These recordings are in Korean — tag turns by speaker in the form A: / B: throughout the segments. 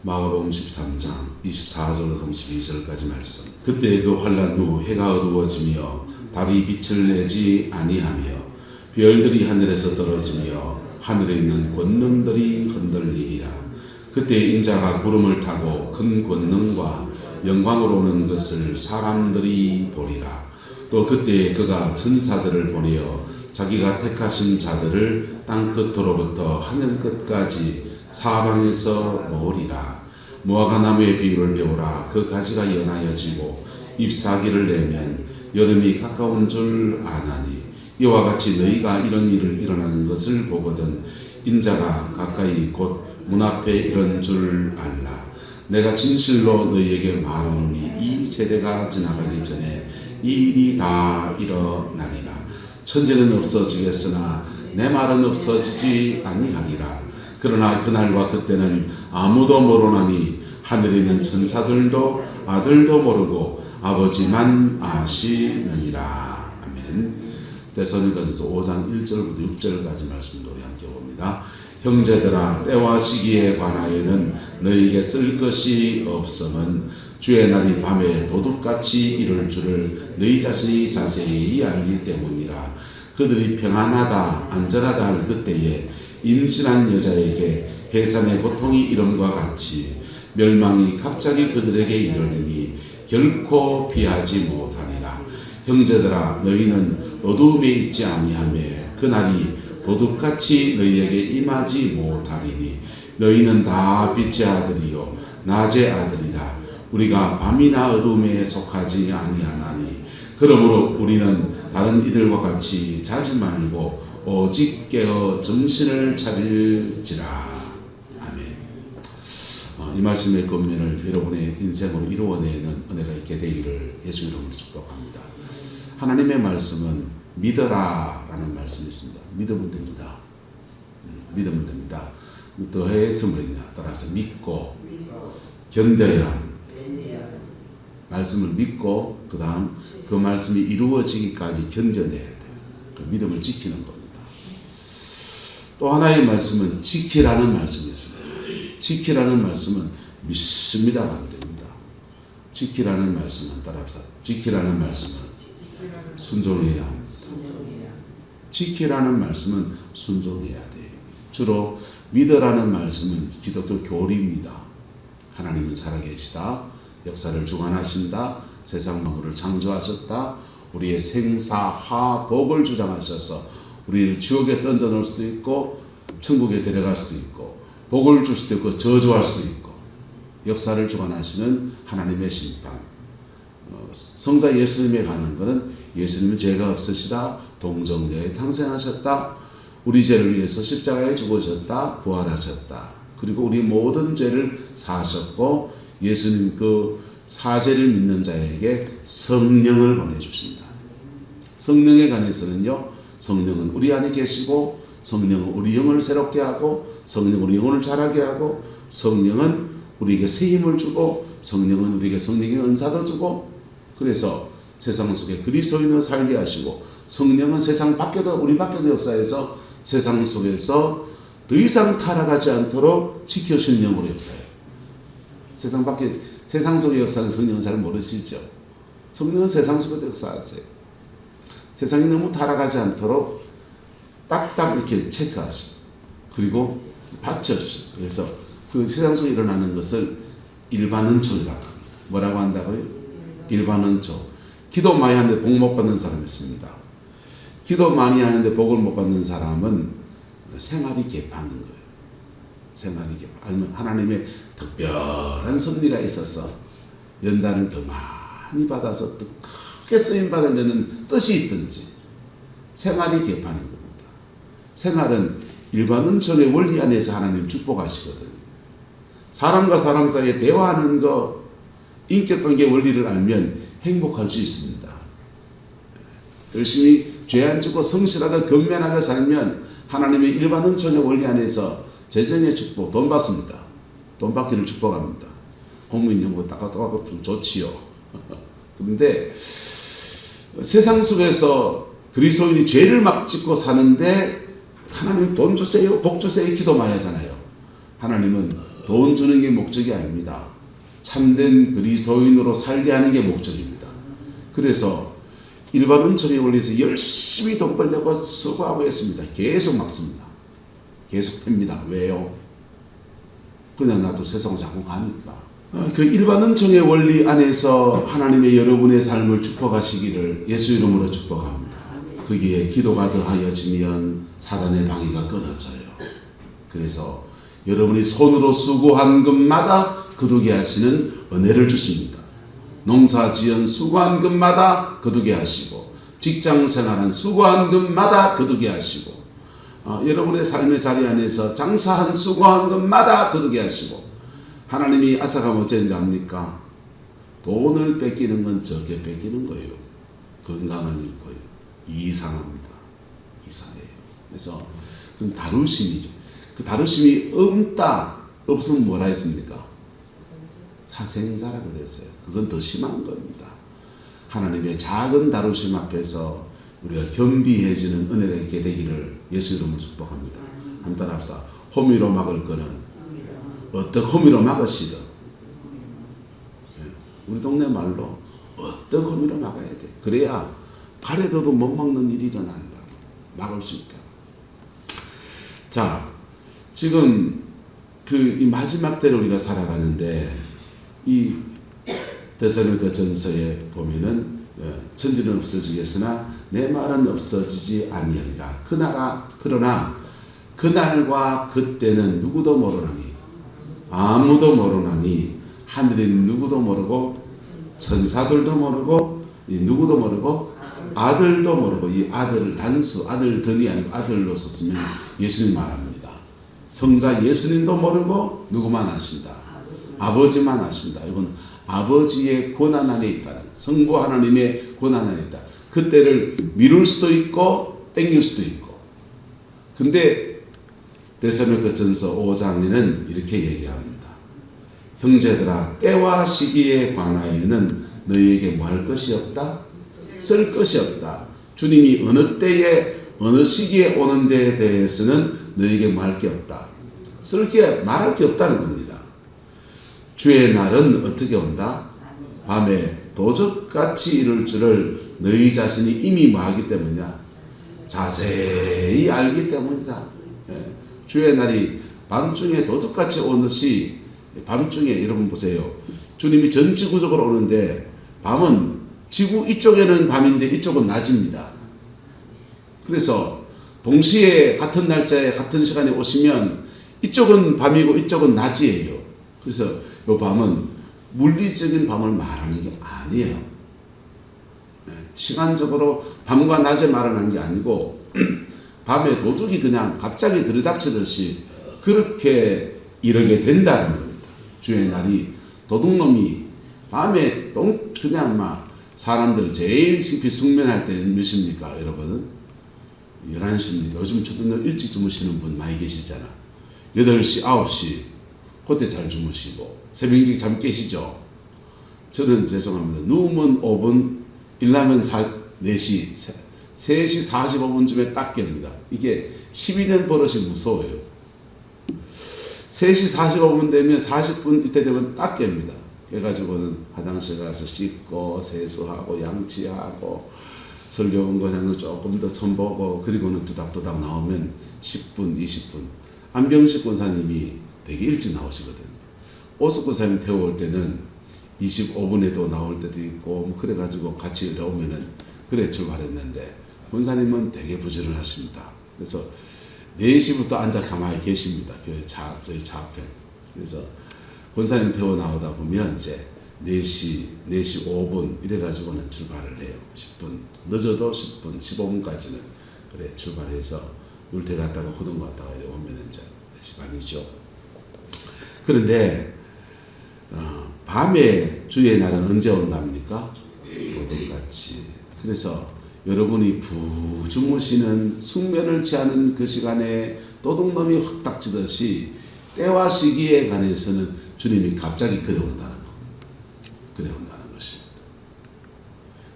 A: 마가복음 13장 24절로 32절까지 말씀. 그때 그 환난 후 해가 어두워지며 달이 빛을 내지 아니하며 별들이 하늘에서 떨어지며 하늘에 있는 권능들이 흔들리리라. 그때 인자가 구름을 타고 큰 권능과 영광으로 오는 것을 사람들이 보리라. 또 그때 그가 천사들을 보내어 자기가 택하신 자들을 땅 끝으로부터 하늘 끝까지 사방에서 모으리라. 무화과 나무의 비유를 배우라. 그 가지가 연하여지고 잎사귀를 내면 여름이 가까운 줄 아나니 이와 같이 너희가 이런 일을 일어나는 것을 보거든 인자가 가까이 곧 문 앞에 이런 줄 알라. 내가 진실로 너희에게 말하노니 이 세대가 지나가기 전에 이 일이 다 일어나리라. 천지는 없어지겠으나 내 말은 없어지지 아니하리라. 그러나 그날과 그때는 아무도 모르나니 하늘에 있는 천사들도 아들도 모르고 아버지만 아시느니라. 아멘. 데살로니가전서 5장 1절부터 6절까지 말씀도 우리 함께 봅니다. 형제들아, 때와 시기에 관하여는 너희에게 쓸 것이 없음은 주의 날이 밤에 도둑같이 이룰 줄을 너희 자신이 자세히 알기 때문이라. 그들이 평안하다 안전하다 할 그때에 임신한 여자에게 해산의 고통이 이름과 같이 멸망이 갑자기 그들에게 이르리니 결코 피하지 못하리라. 형제들아, 너희는 어두움에 있지 아니하며 그 날이 도둑같이 너희에게 임하지 못하리니 너희는 다 빛의 아들이요 낮의 아들이라. 우리가 밤이나 어두움에 속하지 아니하나니 그러므로 우리는 다른 이들과 같이 자지 말고 오직 깨어 정신을 차릴지라. 아멘. 이 말씀의 권면을 여러분의 인생으로 이루어내는 은혜가 있게 되기를 예수 이름으로 축복합니다. 하나님의 말씀은 믿어라 라는 말씀이 있습니다. 믿으면 됩니다. 믿으면 됩니다. 더해서 뭐냐? 따라서 믿고 견뎌야 말씀을 믿고 그 다음 그 말씀이 이루어지기까지 견뎌내야 돼요. 그 믿음을 지키는 겁니다. 또 하나의 말씀은 지키라는 말씀이 있습니다. 지키라는 말씀은 믿습니다가 안 됩니다. 지키라는 말씀은 따라서 지키라는 말씀은 순종해야 합니다. 지키라는 말씀은 순종해야 돼요. 주로 믿으라는 말씀은 기독교 교리입니다. 하나님은 살아계시다. 역사를 주관하신다. 세상 만물을 창조하셨다. 우리의 생사하 복을 주장하셔서 우리를 지옥에 던져놓을 수도 있고 천국에 데려갈 수도 있고 복을 줄 수도 있고 저주할 수도 있고 역사를 주관하시는 하나님의 심판. 성자 예수님에 관한 것은 예수님은 죄가 없으시다. 동정녀에 탄생하셨다. 우리 죄를 위해서 십자가에 죽으셨다. 부활하셨다. 그리고 우리 모든 죄를 사하셨고 예수님 그 사죄를 믿는 자에게 성령을 보내주신다. 성령에 관해서는요. 성령은 우리 안에 계시고 성령은 우리 영을 새롭게 하고 성령은 우리 영혼을 자라게 하고 성령은 우리에게 새 힘을 주고 성령은 우리에게 성령의 은사도 주고 그래서 세상 속에 그리스도인을 살게 하시고 성령은 세상 밖에도 우리 밖에도 역사에서 세상 속에서 더 이상 타락하지 않도록 지켜주는 영으로 역사해요. 세상 속의 역사는 성령은 잘 모르시죠. 성령은 세상 속에도 역사하세요. 세상이 너무 타락하지 않도록 딱딱 이렇게 체크하시고 그리고 받쳐주시고 그래서 그 세상 속에 일어나는 것을 일반은총이라고 합니다. 뭐라고 한다고요? 일반은총. 기도 많이 하는데 복 못 받는 사람이 있습니다. 기도 많이 하는데 복을 못 받는 사람은 생활이 개판인 거예요. 생활이 개판. 아니면 하나님의 특별한 섭리가 있어서 연단을 더 많이 받아서 더 크게 쓰임받으려는 뜻이 있든지 생활이 개판인 겁니다. 생활은 일반은총의 원리 안에서 하나님 축복하시거든요. 사람과 사람 사이에 대화하는 거 인격관계 원리를 알면 행복할 수 있습니다. 열심히 죄 안 짓고 성실하게 근면하게 살면 하나님의 일반은총의 원리 안에서 재정의 축복, 돈 받습니다. 돈 받기를 축복합니다. 공무원연금 따가따가 좀 좋지요. 그런데 세상 속에서 그리스도인이 죄를 막 짓고 사는데 하나님 돈 주세요, 복 주세요 기도 많이 하잖아요. 하나님은 돈 주는 게 목적이 아닙니다. 참된 그리스도인으로 살게 하는 게 목적입니다. 그래서 일반 은총에 올려서 열심히 돈 벌려고 수고하고 있습니다. 계속 막습니다. 계속 팹니다. 왜요? 그냥 나도 세상을 자꾸 가니까. 그 일반 은총의 원리 안에서 하나님의 여러분의 삶을 축복하시기를 예수 이름으로 축복합니다. 거기에 기도가 더하여지면 사단의 방해가 끊어져요. 그래서 여러분이 손으로 수고한 것마다 거두게 하시는 은혜를 주십니다. 농사 지은 수고한 것마다 거두게 하시고, 직장 생활한 수고한 것마다 거두게 하시고, 여러분의 삶의 자리 안에서 장사한 수고한 것마다 거두게 하시고, 하나님이 아사가 어쩐지 압니까? 돈을 뺏기는 건 적게 뺏기는 거예요. 건강을 잃고요. 이상합니다. 이상해요. 그래서 그건 다루심이죠. 그 다루심이 없으면 뭐라 했습니까? 사생자라고 그랬어요. 그건 더 심한 겁니다. 하나님의 작은 다루심 앞에서 우리가 겸비해지는 은혜가 있게 되기를 예수 이름으로 축복합니다. 한번 따라합시다. 호미로 막을 거는 어떤 호미로 막으시든, 우리 동네 말로 어떤 호미로 막아야 돼. 그래야 가래로도 못 막는 일이 일어난다. 막을 수 있다. 자, 지금 이 마지막 때를 우리가 살아가는데, 이 데살로니가 전서에 보면은 천지는 없어지겠으나 내 말은 없어지지 아니하리라. 그러나 그날과 그때는 누구도 모르나니, 아무도 모르나니, 하늘인 누구도 모르고 천사들도 모르고 누구도 모르고 아들도 모르고. 이 아들을 단수 아들들이 아니고 아들로 썼으면 예수님 말합니다. 성자 예수님도 모르고 누구만 아신다? 아버지만 아신다. 이건 아버지의 권한 안에 있다. 성부 하나님의 권한 안에 있다. 그때를 미룰 수도 있고 땡길 수도 있고. 근데 데살로니가 전서 5장에는 이렇게 얘기합니다. 형제들아, 때와 시기에 관하여는 너희에게 뭐 할 것이 없다? 쓸 것이 없다. 주님이 어느 때에 어느 시기에 오는 데에 대해서는 너희에게 뭐 할 게 없다. 말할 게 없다는 겁니다. 주의 날은 어떻게 온다? 밤에 도적같이 이룰 줄을 너희 자신이 이미 뭐하기 때문이냐? 자세히 알기 때문이다. 주의 날이 밤중에 도둑같이 오듯이, 밤중에 여러분 보세요. 주님이 전 지구적으로 오는데 밤은 지구 이쪽에는 밤인데 이쪽은 낮입니다. 그래서 동시에 같은 날짜에 같은 시간에 오시면 이쪽은 밤이고 이쪽은 낮이에요. 그래서 이 밤은 물리적인 밤을 말하는 게 아니에요. 시간적으로 밤과 낮에 말하는 게 아니고 밤에 도둑이 그냥 갑자기 들이닥치듯이 그렇게 이르게 된다는 겁니다. 주의 날이 도둑놈이 밤에 그냥 막 사람들 제일 깊이 숙면할 때는 몇입니까? 여러분은 11시입니다. 요즘 저도 일찍 주무시는 분 많이 계시잖아. 8시, 9시 그때 잘 주무시고 새벽에 잠 깨시죠? 저는 죄송합니다. 누우면 5분, 일하면 4시 45분쯤에 딱 깹니다. 이게 12년 버릇이 무서워요. 3시 45분 되면 40분 이때 되면 딱 깹니다. 그래가지고는 화장실 가서 씻고 세수하고 양치하고 설교 온 거는 조금 더 선보고, 그리고는 두닥두닥 나오면 10분 20분. 안병식 권사님이 되게 일찍 나오시거든요. 오숙 권사님 태워올 때는 25분에도 나올 때도 있고 뭐 그래가지고 같이 오면은 그래 출발했는데, 권사님은 되게 부지런하십니다. 그래서 4시부터 앉아 가만히 계십니다. 교회 저희 차 앞에. 그래서 권사님 태워 나오다 보면 이제 4시 5분 이래가지고는 출발을 해요. 10분 늦어도 10분 15분까지는 그래 출발해서 울태 갔다가 호동 갔다가 오면 이제 4시 반이죠. 그런데 밤에 주의 날은 언제 온답니까? 도둑같이. 그래서 여러분이 부주무시는 숙면을 취하는 그 시간에 도둑놈이 확 닥치듯이 때와 시기에 관해서는 주님이 갑자기 그려온다는 것. 그려온다는 것입니다.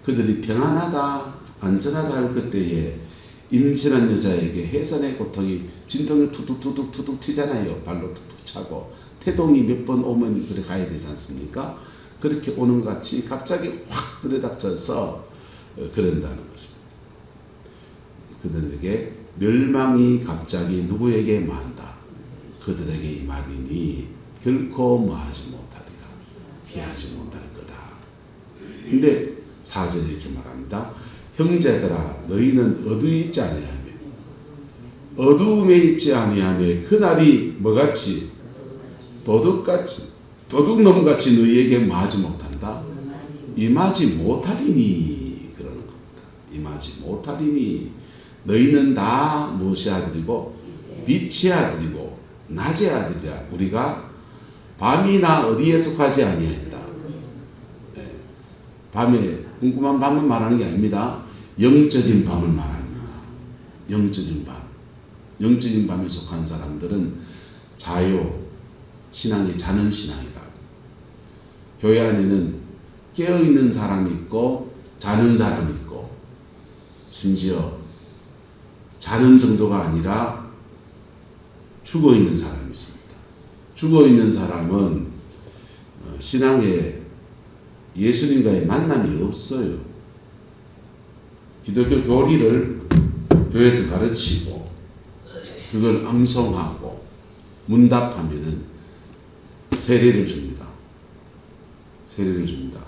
A: 그들이 평안하다, 안전하다 할 그때에 임신한 여자에게 해산의 고통이 진통이 투둑투둑 튀잖아요. 발로 툭툭 차고 태동이 몇 번 오면 그래 가야 되지 않습니까? 그렇게 오는 것 같이 갑자기 확 들이닥쳐서 그런다는 거죠. 그들에게 멸망이 갑자기 누구에게 임한다. 그들에게 임하리니 결코 뭐하지 못하리라. 피하지 못할 거다. 근데 4절에 이렇게 말합니다. 형제들아 너희는 어두에 있지 아니하며 어두움에 있지 아니하며 그날이 뭐같이 도둑같이 도둑놈같이 너희에게 뭐하지 못한다. 임하지 못하리니 그러는 겁니다. 임하지 못하리니 너희는 다 무엇이 아들이고 빛의 아들이고 낮의 아들이라. 우리가 밤이나 어디에 속하지 아니하였다. 네. 밤에 궁금한 밤을 말하는 게 아닙니다. 영적인 밤을 말합니다. 영적인 밤. 영적인 밤에 속한 사람들은 자요 신앙이 자는 신앙이라고. 교회 안에는 깨어있는 사람이 있고 자는 사람이 있고 심지어 자는 정도가 아니라 죽어있는 사람이 있습니다. 죽어있는 사람은 신앙에 예수님과의 만남이 없어요. 기독교 교리를 교회에서 가르치고 그걸 암송하고 문답하면은 세례를 줍니다. 세례를 줍니다.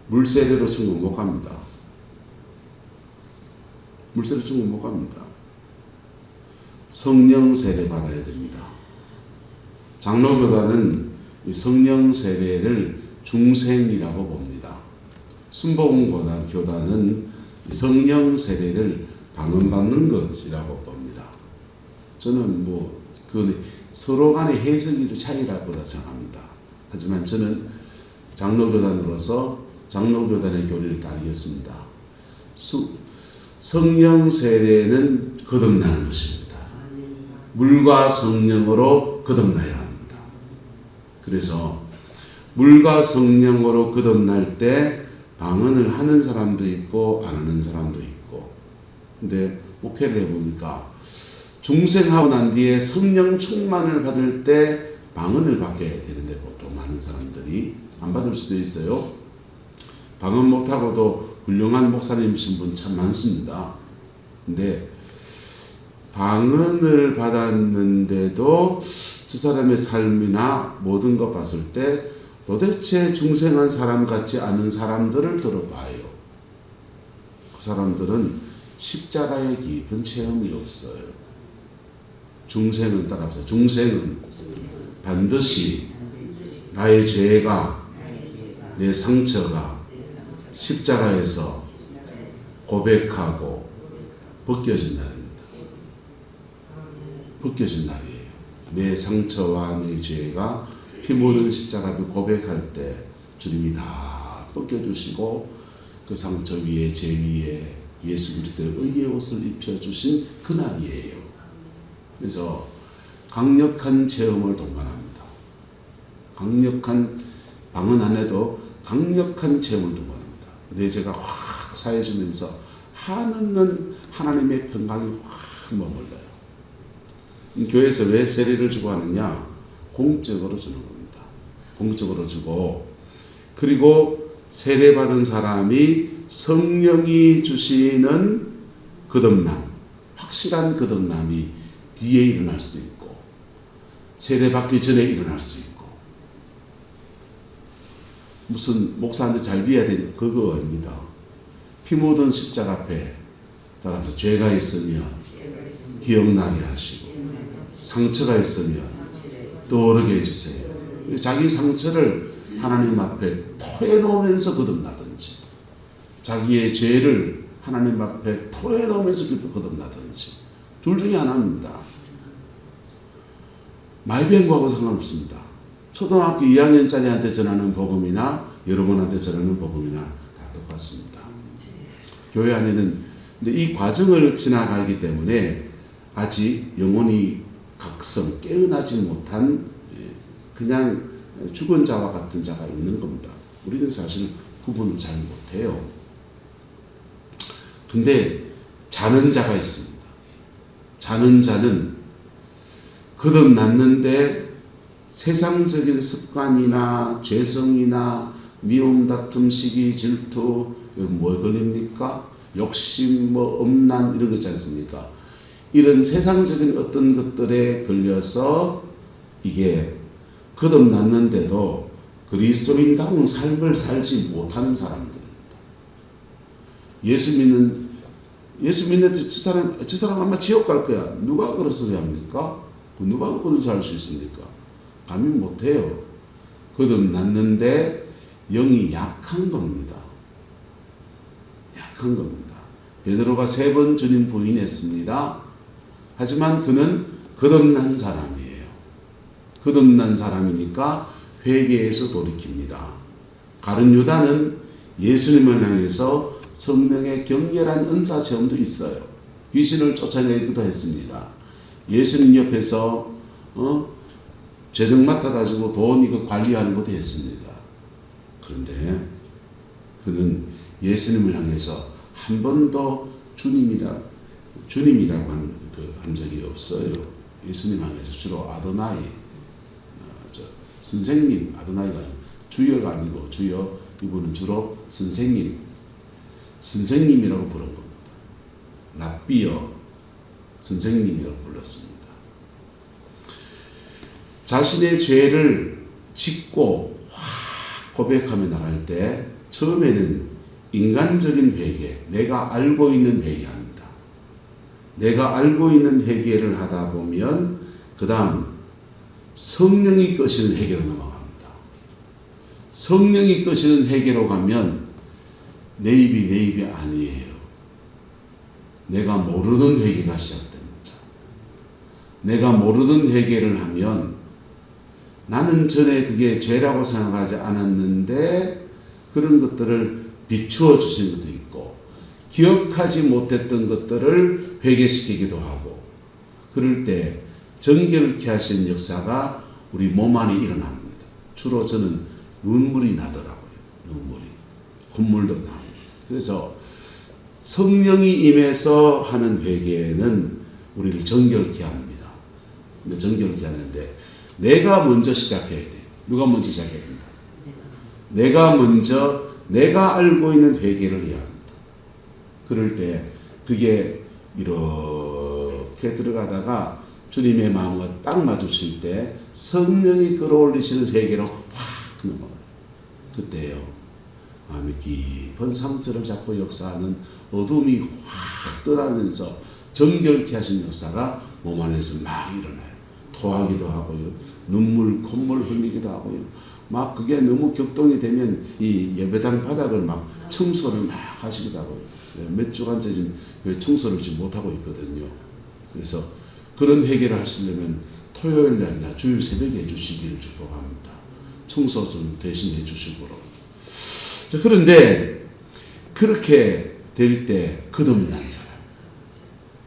A: 물세례로 천국 못 갑니다. 물세례 천국 못 갑니다. 성령 세례 받아야 됩니다. 장로교단은 성령 세례를 중생이라고 봅니다. 순복음교단은 성령 세례를 방언받는 것이라고 봅니다. 저는 그 서로 간의 해석이 차이라고 생각합니다. 하지만 저는 장로교단으로서 장로교단의 교리를 따르겠습니다. 성령 세례는 거듭나는 것입니다. 물과 성령으로 거듭나야 합니다. 그래서 물과 성령으로 거듭날 때 방언을 하는 사람도 있고 안 하는 사람도 있고. 근데 목회를 해보니까 중생하고 난 뒤에 성령 충만을 받을 때 방언을 받게 되는데 보통 많은 사람들이 안 받을 수도 있어요. 방언 못하고도 훌륭한 목사님이신 분 참 많습니다. 근데 방언을 받았는데도 저 사람의 삶이나 모든 것 봤을 때 도대체 중생한 사람 같지 않은 사람들을 들어봐요. 그 사람들은 십자가의 깊은 체험이 없어요. 중생은 따라서 중생은 반드시 나의 죄가 내 상처가 십자가에서 고백하고 벗겨진 날입니다. 벗겨진 날이에요. 내 상처와 내 죄가 피 묻은 십자가를 고백할 때 주님이 다 벗겨주시고 그 상처 위에 죄 위에 예수 그리스도의 의의 옷을 입혀주신 그날이에요. 그래서 강력한 체험을 동반합니다. 강력한 방언 안에도 강력한 체험을 동반합니다. 내 죄가 확 사해지면서 한없는 하나님의 평강이 확 머물러요. 교회에서 왜 세례를 주고 하느냐? 공적으로 주는 겁니다. 공적으로 주고 그리고 세례받은 사람이 성령이 주시는 거듭남, 확실한 거듭남이 뒤에 일어날 수도 있고 세례받기 전에 일어날 수도 있고 무슨 목사한테 잘 비해야 되는 그거 아닙니다. 피 묻은 십자가 앞에 따라서 죄가 있으면 기억나게 하시고 상처가 있으면 떠오르게 해주세요. 자기 상처를 하나님 앞에 토해놓으면서 거듭나든지 자기의 죄를 하나님 앞에 토해놓으면서 거듭나든지 둘 중에 하나입니다. 마이뱅구하고 상관없습니다. 초등학교 2학년짜리한테 전하는 복음이나 여러분한테 전하는 복음이나 다 똑같습니다. 교회 안에는 근데 이 과정을 지나가기 때문에 아직 영혼이 각성, 깨어나지 못한 그냥 죽은 자와 같은 자가 있는 겁니다. 우리는 사실 구분을 잘 못해요. 근데 자는 자가 있습니다. 자는 자는 거듭났는데 세상적인 습관이나 죄성이나 미움, 다툼, 시기, 질투, 뭐 걸립니까? 욕심, 뭐 엄난 이런 거 있지 않습니까? 이런 세상적인 어떤 것들에 걸려서 이게 거듭났는데도 그리스도인다운 삶을 살지 못하는 사람들. 예수 믿는 저 사람 아마 지옥 갈 거야. 누가 그런 소리 합니까? 누가 그런 할 수 있습니까? 감히 못해요. 거듭났는데 영이 약한 겁니다. 약한 겁니다. 베드로가 3번 주님 부인했습니다. 하지만 그는 거듭난 사람이에요. 거듭난 사람이니까 회개에서 돌이킵니다. 가룟 유다는 예수님을 향해서 성령의 격렬한 은사 체험도 있어요. 귀신을 쫓아내기도 했습니다. 예수님 옆에서 재정 맡아가지고 돈 이거 관리하는 것도 했습니다. 그런데 그는 예수님을 향해서 한 번도 주님이라고 한 적이 없어요. 예수님 향해서 주로 아도나이, 선생님, 아도나이가 주여가 아니고 주여, 이분은 주로 선생님이라고 부른 겁니다. 랍비여, 선생님이라고 불렀습니다. 자신의 죄를 짓고 고백하며 나갈 때 처음에는 인간적인 회개, 내가 알고 있는 회개합니다. 내가 알고 있는 회개를 하다 보면 그 다음 성령이 끄시는 회개로 넘어갑니다. 성령이 끄시는 회개로 가면 내 입이 아니에요. 내가 모르는 회개가 시작됩니다. 내가 모르는 회개를 하면 나는 전에 그게 죄라고 생각하지 않았는데 그런 것들을 비추어 주신 것도 있고 기억하지 못했던 것들을 회개시키기도 하고 그럴 때 정결케 하신 역사가 우리 몸 안에 일어납니다. 주로 저는 눈물이 나더라고요. 콧물도 나고. 그래서 성령이 임해서 하는 회개는 우리를 정결케 합니다. 근데 정결케 하는데 내가 먼저 시작해야 돼. 누가 먼저 시작해야 된다. 내가 알고 있는 회개를 해야 합니다. 그럴 때 그게 이렇게 들어가다가 주님의 마음과 딱 마주칠 때 성령이 끌어올리시는 회개로 확 넘어가요. 그때요. 마음이 깊은 상처를 잡고 역사하는 어둠이 확 떠나면서 정결케 하신 역사가 몸 안에서 막 일어나요. 토하기도 하고요. 눈물, 콧물 흘리기도 하고요. 막 그게 너무 격동이 되면 이 예배당 바닥을 막 청소를 막 하시기도 하고요. 몇 주간째 지금 청소를 지금 못하고 있거든요. 그래서 그런 회개를 하시려면 토요일 날이나 주일 새벽에 해주시기를 축복합니다. 청소 좀 대신 해주시고. 자, 그런데 그렇게 될 때 거듭난 사람.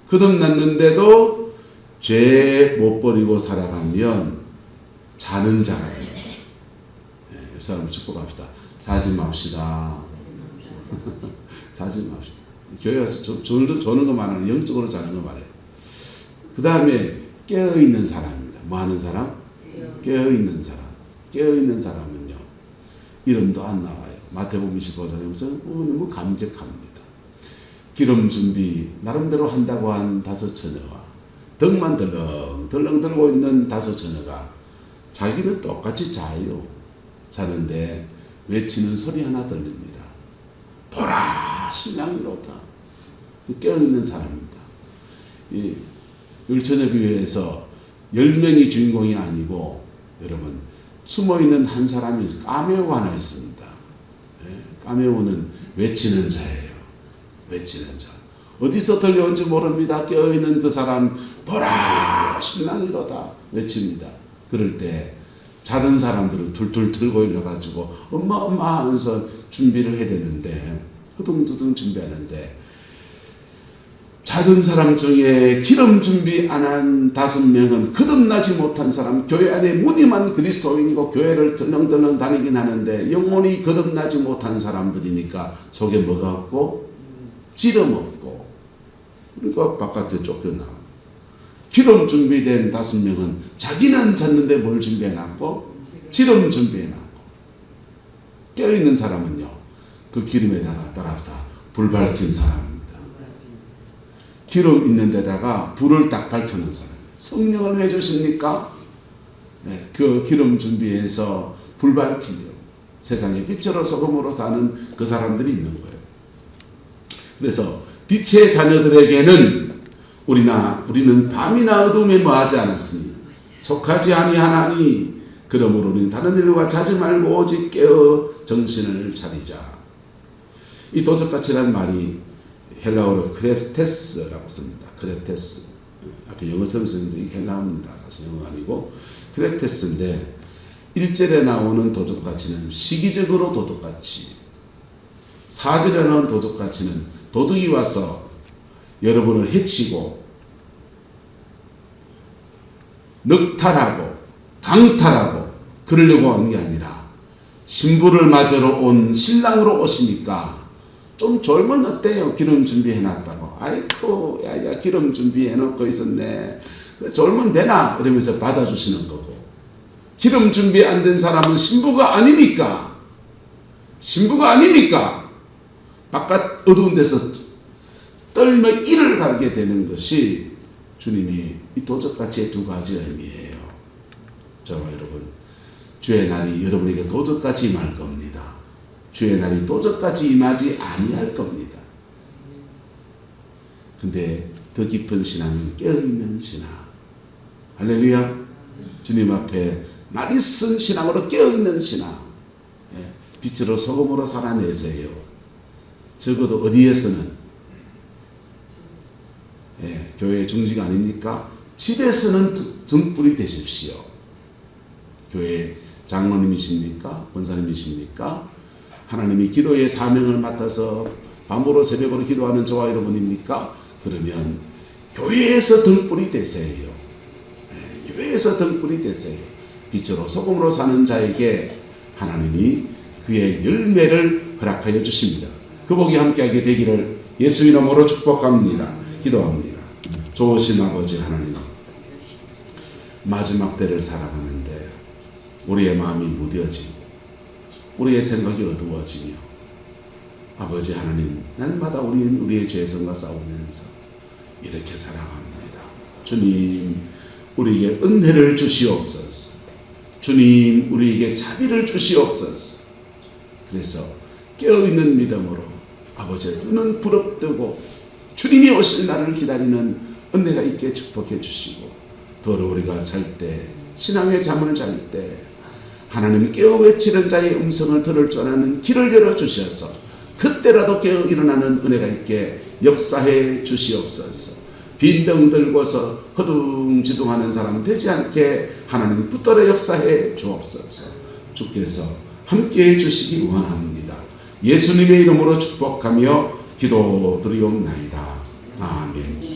A: 거듭났는데도 죄 못 버리고 살아가면 자는 자예요. 옆 사람을 축복합시다. 자지 맙시다. 자지 맙시다. 교회 와서 조는 것만 하는 영적으로 자는 거 말해요. 그 다음에 깨어있는 사람입니다. 뭐 하는 사람? 깨어있는 사람. 깨어있는 사람은요. 이름도 안 나와요. 마태복음 25장에 보면 너무 감격합니다. 기름 준비 나름대로 한다고 한 5처녀와 덕만 덜렁 들고 있는 5처녀가 자기는 똑같이 자요. 자는데 외치는 소리 하나 들립니다. 보라 신랑이로다. 깨어있는 사람입니다. 이 열처녀 비유에서 10명이 주인공이 아니고 여러분 숨어있는 한 사람이 까메오가 하나 있습니다. 까메오는 외치는 자예요. 외치는 자. 어디서 들려온지 모릅니다. 깨어있는 그 사람 보라 신랑이로다 외칩니다. 그럴 때 자던 사람들은 툴툴 들고 일어가지고 엄마 하면서 준비를 해야 되는데 허둥두둥 준비하는데 자던 사람 중에 기름 준비 안 한 5명은 거듭나지 못한 사람, 교회 안에 무늬만 그리스도인이고 교회를 덜렁덜렁 다니긴 하는데 영혼이 거듭나지 못한 사람들이니까 속에 뭐가 없고 지름 없고 그러니까 바깥에 쫓겨나. 기름 준비된 5명은 자기는 잤는데 뭘 준비해놨고? 기름 준비해놨고. 깨어있는 사람은요, 그 기름에다가 따라서 불 밝힌 사람입니다. 기름 있는 데다가 불을 딱 밝혀놓은 사람. 성령을 왜 주십니까? 네, 그 기름 준비해서 불 밝히려 세상에 빛으로 소금으로 사는 그 사람들이 있는 거예요. 그래서 빛의 자녀들에게는 우리는 밤이나 어둠에 뭐하지 않았으니 속하지 아니하나니 그러므로 우리는 다른 일과 자지 말고 오직 깨어 정신을 차리자. 이 도적같이라는 말이 헬라어로 크레테스라고 씁니다. 크레테스. 앞에 영어 선생님도 이 헬라어입니다. 사실 영어 아니고 크레테스인데 1절에 나오는 도적같이는 시기적으로 도둑같이, 4절에 나오는 도적같이는 도둑이 와서 여러분을 해치고 넉탈하고 강탈하고 그러려고 하는 게 아니라 신부를 맞으러 온 신랑으로 오시니까 좀 졸면 어때요? 기름 준비해놨다고. 아이쿠, 야, 기름 준비해놓고 있었네. 졸면 되나? 이러면서 받아주시는 거고. 기름 준비 안 된 사람은 신부가 아니니까 바깥 어두운 데서 떨며 일을 하게 되는 것이 주님이 이 도적같이 2가지 의미예요. 저와 여러분, 주의 날이 여러분에게 도적같이 임할 겁니다. 주의 날이 도적같이 임하지 아니할 겁니다. 근데 더 깊은 신앙은 깨어있는 신앙. 할렐루야. 주님 앞에 날 있은 신앙으로 깨어있는 신앙. 빛으로 소금으로 살아내세요. 적어도 어디에서는 교회 중직 아닙니까? 집에서는 등불이 되십시오. 교회 장로님이십니까? 권사님이십니까? 하나님이 기도의 사명을 맡아서 밤으로 새벽으로 기도하는 저와 여러분입니까? 그러면 교회에서 등불이 되세요. 교회에서 등불이 되세요. 빛으로 소금으로 사는 자에게 하나님이 그의 열매를 허락하여 주십니다. 그 복이 함께하게 되기를 예수 이름으로 축복합니다. 기도합니다. 좋으신 아버지 하나님, 마지막 때를 살아가는데 우리의 마음이 무뎌지고 우리의 생각이 어두워지며 아버지 하나님, 날마다 우리는 우리의 죄성과 싸우면서 이렇게 살아갑니다. 주님, 우리에게 은혜를 주시옵소서. 주님, 우리에게 자비를 주시옵소서. 그래서 깨어있는 믿음으로 아버지의 눈은 부릅뜨고 주님이 오실 날을 기다리는 은혜가 있게 축복해 주시고, 더러 우리가 잘 때, 신앙의 잠을 잘 때 하나님 깨어 외치는 자의 음성을 들을 줄 아는 길을 열어주셔서 그때라도 깨어 일어나는 은혜가 있게 역사해 주시옵소서. 빈병 들고서 허둥지둥하는 사람 되지 않게 하나님 붙들어 역사해 주옵소서. 주께서 함께해 주시기 원합니다. 예수님의 이름으로 축복하며 기도드리옵나이다. 아멘.